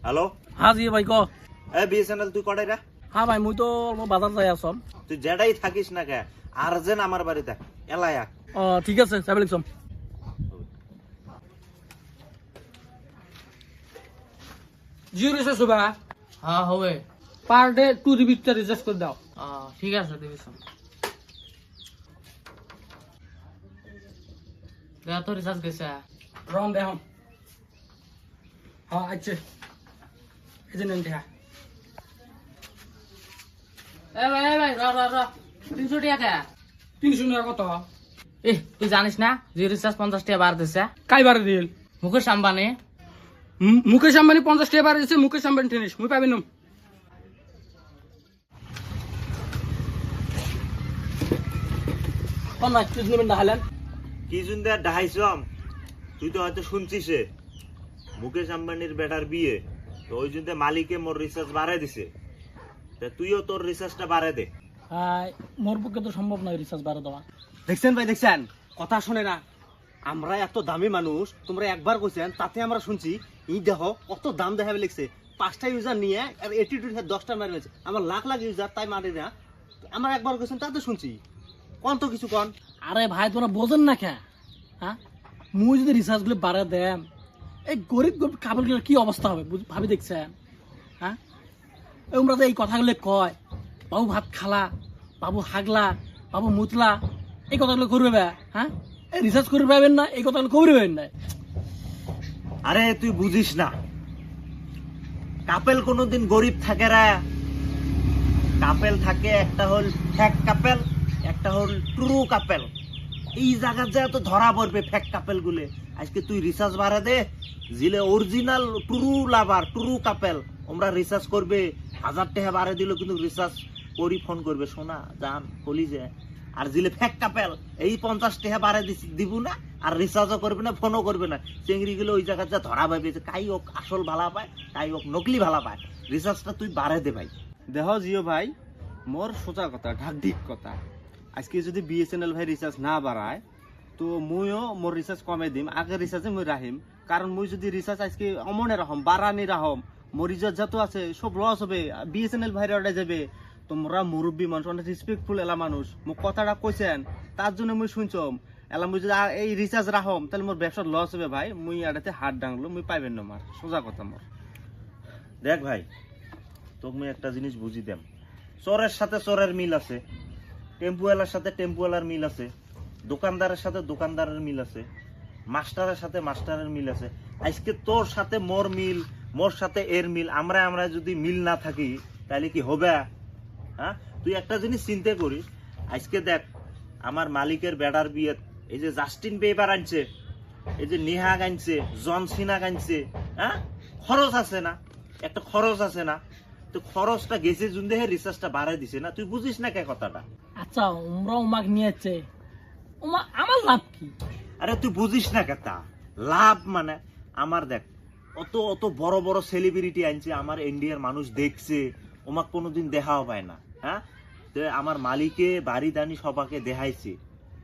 Hello হ্যাঁ জি ভাই ক এ বিএসএনএল তুই কটাই রা হ্যাঁ ভাই মুই তো বাজার যাই আসম। তুই যেটাই থাকিস না কে আর যেন আমার বাড়িতে এলায়া ও ঠিক আছে যাবে লিখছম। জিও রিচার্জ হবে? হ্যাঁ হবে। পার ডে 2 জিবি রিচার্জ করে দাও। ঠিক আছে দিবি সব। দেয়া তো রিচার্জ গেছে। রন দেহ হ্যাঁ আচ্ছা এই যে নেন দেখা ভাই র 300 টাকা কে? 300 টাকা কত? তুই জানিস না যে রিচার্জ 50 টাকা বার দিছে কাই বারে দিল? মুকেশ আম্বানি। মুকেশ আম্বানি 50 টাকা বারে দিছে। মুকেশ আম্বানি টেনিস মুই পাবেন না। কোন না তুই নেবেন দেখালেন কি জুন্দা ডাহাইছম তুই তো হয়তো শুনছিস মুকেশ আম্বানির বেটার বিয়ে তো ওই জন্য মালিকে মোর রিচার্জ বাড়াই দিছে তা তুইও তোর রিচার্জটা বাড়াই দে। মোর পক্ষে তো সম্ভব নয় রিচার্জ বাড়া দেওয়া। দেখছেন ভাই দেখছেন কথা শুনে না আমরা এত দামি মানুষ তোমরা একবার কইছেন তাতে আমরা শুনছি ই দেহ কত দাম দেখাবে লিখছে 5টা ইউজার নিয়ে আর 82 10টা মারি হয়েছে আমার লাখ লাখ ইউজার তাই মারি না আমরা একবার কইছেন তাতে শুনছি কোন তো কিছু কোন। আরে ভাই তোমরা বোঝেন না কে? হ্যাঁ মুই যদি রিচার্জ গুলো বাড়া দেম এই গরিব গরিব কাপড়গুলোর কি অবস্থা হবে ভাবি দেখছেন? হ্যাঁ তোমরা তো এই কথাগুলো কয় বাবু ভাত খালা, বাবু হাগলা, বাবু মুতলা, এই কথাগুলো করবে। হ্যাঁ এই রিচার্জ করে পাবেন না, এই কথাগুলো করবেন না। আরে তুই বুঝিস না কাপেল কোনোদিন গরিব থাকে রে। কাপেল থাকে একটা হল ফেক কাপেল একটা হল ট্রু কাপেল। এই জায়গার যা তো ধরা পড়বে ফেক কাপেল গুলে। আজকে তুই রিচার্জ বাড়া দে জিলে অরিজিনাল ট্রু লাভার ট্রু কাপেল আমরা রিচার্জ করবে 1000 টাকা বাড়ে দিল কিন্তু রিচার্জ করি ফোন করবে সোনা জান বলি যে। আর জিলে ফেক কাপেল এই 50 টাকা বাড়ে দিব না আর রিচার্জও করবে না ফোনও করবে না। চেংড়ি গুলো ওই জায়গার যা ধরা পাবে যে কাই হোক আসল ভালা পায় কাই হোক নকলি ভালা পায়। রিচার্জটা তুই বাড়ে দে ভাই। দেহ জিও ভাই মোর সোজা কথা ঢাকঢিক কথা আজকে যদি বিএসএনএল ভাই রিচার্জ না বাড়ায় তো মুইও মোর রিচার্জ কমে দিম আগে রিচার্জে মুই রাখিম কারণ মুই যদি রিচার্জ আজকে অমনে রাখম বাড়ানি রাখম মোর রিচার্জ যত আছে সব লস হবে বিএসএনএল ভাইরে অর্ডার যাবে। তোমরা মুরব্বী মানুষ অনেক রেসপেক্টফুল এলা মানুষ মোক কথাটা কইছেন তার জন্য মুই শুনছম এলা মুই যদি এই রিচার্জ রাখম তাহলে মোর ব্যবসার লস হবে ভাই মুই এটাতে হাত ডাংলো মুই পাইবেন না মার সোজা কথা মোর। দেখ ভাই তোকে আমি একটা জিনিস বুঝি দেম চোরের সাথে চোরের মিল আছে, টেম্পুওয়ালার সাথে টেম্পুওয়ালার মিল আছে, দোকানদারের সাথে দোকানদারের মিল আছে, মাস্টারের সাথে মাস্টারের মিল আছে। আজকে তোর সাথে মোর মিল মোর সাথে এর মিল আমরা যদি মিল না থাকি তাহলে কি হবে? হ্যাঁ তুই একটা জিনিস চিন্তা করিস আজকে দেখ আমার মালিকের বেড়ার বিয়ে এই যে জাস্টিন বেবার আনছে এই যে নেহাগ আনছে জন সিনাগ আনছে। হ্যাঁ খরচ আছে না একটা খরচ আছে না তো খরচটা গেছে জুন দেহে রিচার্জটা বাড়াই দিছে না। তুই বুঝিস না কে কথাটা? আচ্ছা ওমরা উমাক নিয়েছে আমার লাভ কি? আরে তুই বুঝিস না কেতা লাভ মানে আমার দেখ অত অত বড় বড় সেলিব্রিটি আনছে আমার ইন্ডিয়ার মানুষ দেখছে ওমাক কোনোদিন দেখাও পায় না। হ্যাঁ তো আমার মালিকে বাড়ি দানি সবাকে দেখাইছে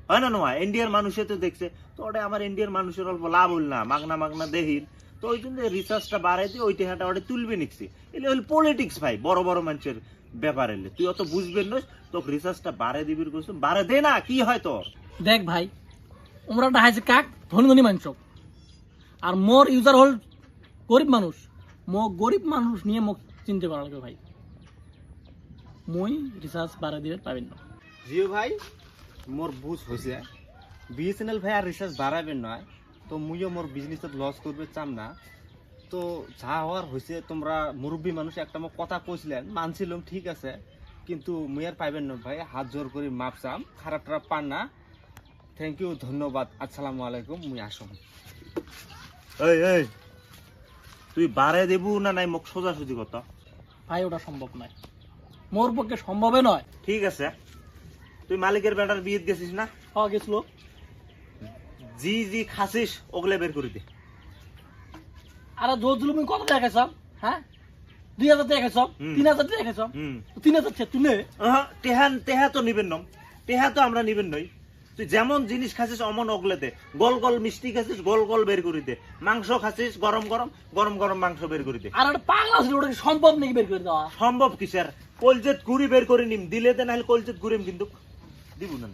হয় না নয় ইন্ডিয়ার মানুষে তো দেখছে তো ওটা আমার ইন্ডিয়ার মানুষের অল্প লাভ হল না মাগনা মাগনা দেহির তো ওই জন্য রিচার্জটা বাড়াই দিয়ে ওই টাকাটা ওটা তুলবে নিচ্ছে এলে হল পলিটিক্স ভাই বড় বড় মানুষের ব্যাপার এলে তুই অত বুঝবেন না তোকে রিচার্জটা বাড়াই দিবির কইছ বাড়াই দে না কি হয় তোর। দেখ ভাই ওমরা ডাহাইছে কাক ধনী ধনী মানুষ আর মোর ইউজার হল গরিব মানুষ। গরিব মানুষ নিয়ে মোক চিন্তা করা লাগবে ভাই। মই রিচার্জ বাড়া দিবে পাবেন না। জিও ভাই মোর বুঝ হয়েছে বিএসএনএল ভাই আর রিচার্জ বাড়াবেন নয় তো মুইও মোর বিজনেসত লস করবে চাম না। তো যা হওয়ার হয়েছে তোমরা মুরব্বী মানুষ একটা মোক কথা কইছিলেন মানছিলাম ঠিক আছে কিন্তু মুই আর পাইবেন না ভাই হাত জোর করে মাপ চাম খারাপ টারাপ পান না। থ্যাংক ইউ ধন্যবাদ আসসালামু আলাইকুম মুই আসম। এই এই তুই বাড়াই দেবু না নাই মোক সোজাসুজি কথা ভাই ওটা সম্ভব নয় মোর পক্ষে সম্ভবে নয়। ঠিক আছে তুই মালিকের বেটার বিয়ে গেছিস না? হওয়া গেছিল জি জি খাসিস ওগুলো বের করে দে। আরে জোর জুলুমি কত টাকা খাইছাম? হ্যাঁ 2000 টাকা খাইছাম 3000 টাকা খাইছাম 3000 তুই নে টেহা তো নিবেন নম টেহা তো আমরা নিবেন নই তুই যেমন জিনিস খাচ্ছিস অমন অগলে দে। গল গল মিষ্টি খাচ্ছিস, গল গল বের করে দে। মাংস খাচ্ছিস, গরম গরম গরম গরম মাংস বের করে দে। আর একটা পাগলা ছিল, ওটা কি সম্ভব নাকি বের করে দেওয়া? সম্ভব কিসের? কলজেত গুড়ি বের করে নিম, দিলে দে, নাহলে কলজেত গুড়িম কিন্তু দিব না।